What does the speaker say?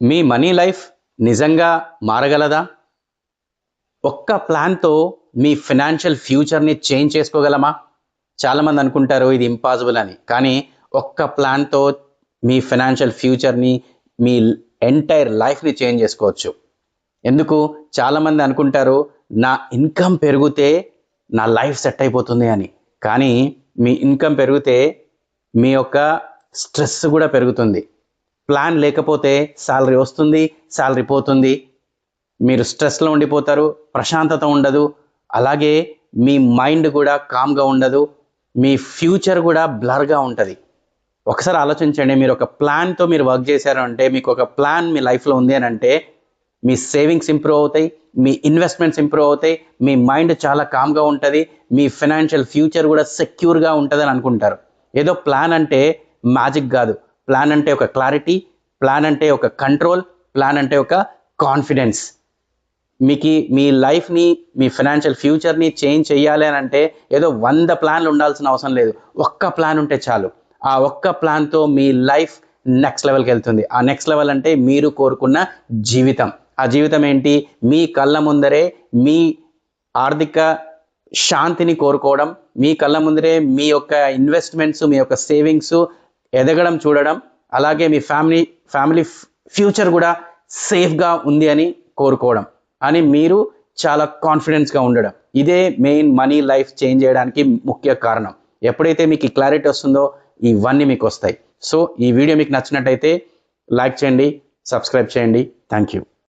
మీ money life నిజంగా మారగలదా? ఒక్క ప్లాన్‌తో మీ ఫైనాన్షియల్ ఫ్యూచర్‌ని చేంజ్ చేసుకోగలమా? చాలామంది అనుకుంటారు ఇది ఇంపాసిబుల్ అని. కానీ ఒక్క ప్లాన్‌తో మీ ఫైనాన్షియల్ ఫ్యూచర్‌ని, మీ ఎంటైర్ లైఫ్‌ని చేంజ్ చేసుకోవచ్చు. ఎందుకు? చాలామంది అనుకుంటారు నా ఇన్‌కమ్ పెరిగితే నా లైఫ్ సెట్ అయిపోతుంది అని. కానీ మీ ఇన్‌కమ్ పెరిగితే మీ యొక్క స్ట్రెస్ కూడా పెరుగుతుంది. ప్లాన్ లేకపోతే సాలరీ వస్తుంది, సాలరీ పోతుంది. మీరు స్ట్రెస్‌లో ఉండిపోతారు, ప్రశాంతత ఉండదు. అలాగే మీ మైండ్ కూడా కామ్‌గా ఉండదు. మీ ఫ్యూచర్ కూడా బ్లర్‌గా ఉంటది. ఒకసారి ఆలోచించండి, మీరు ఒక ప్లాన్‌తో మీరు వర్క్ చేశారు అంటే, మీకు ఒక ప్లాన్ మీ లైఫ్‌లో ఉంది అని అంటే, మీ సేవింగ్స్ ఇంప్రూవ్ అవుతాయి, మీ ఇన్వెస్ట్మెంట్స్ ఇంప్రూవ్ అవుతాయి, మీ మైండ్ చాలా కామ్‌గా ఉంటది, మీ ఫైనాన్షియల్ ఫ్యూచర్ కూడా సెక్యూర్‌గా ఉంటదని అనుకుంటారు. ఏదో ప్లాన్ అంటే మ్యాజిక్ కాదు. ప్లాన్ అంటే ఒక క్లారిటీ, ప్లాన్ అంటే ఒక కంట్రోల్, ప్లాన్ అంటే ఒక కాన్ఫిడెన్స్. మీ లైఫ్‌ని, మీ ఫైనాన్షియల్ ఫ్యూచర్‌ని చేంజ్ చేయాలి అని అంటే ఏదో 100 ప్లాన్‌లు ఉండాల్సిన అవసరం లేదు. ఒక్క ప్లాన్ ఉంటే చాలు. ఆ ఒక్క ప్లాన్‌తో మీ లైఫ్ నెక్స్ట్ లెవెల్‌కెళ్తుంది. ఆ నెక్స్ట్ లెవెల్ అంటే మీరు కోరుకున్న జీవితం. ఆ జీవితం ఏంటి? మీ కళ్ళ ముందరే మీ ఆర్థిక శాంతిని కోరుకోవడం, మీ కళ్ళ ముందరే మీ యొక్క ఇన్వెస్ట్‌మెంట్స్, మీ యొక్క సేవింగ్స్ ఎదగడం చూడడం, అలాగే మీ ఫ్యామిలీ ఫ్యూచర్ కూడా సేఫ్‌గా ఉంది అని కోరుకోవడం. అని మీరు చాలా కాన్ఫిడెన్స్‌గా ఉండడం. ఇదే మెయిన్ మనీ లైఫ్ చేంజ్ చేయడానికి ముఖ్య కారణం. ఎప్పుడైతే మీకు ఈ క్లారిటీ వస్తుందో ఇవన్నీ మీకొస్తాయి. సో, ఈ వీడియో మీకు నచ్చినట్టయితే లైక్ చేయండి, సబ్స్క్రైబ్ చేయండి. Thank you.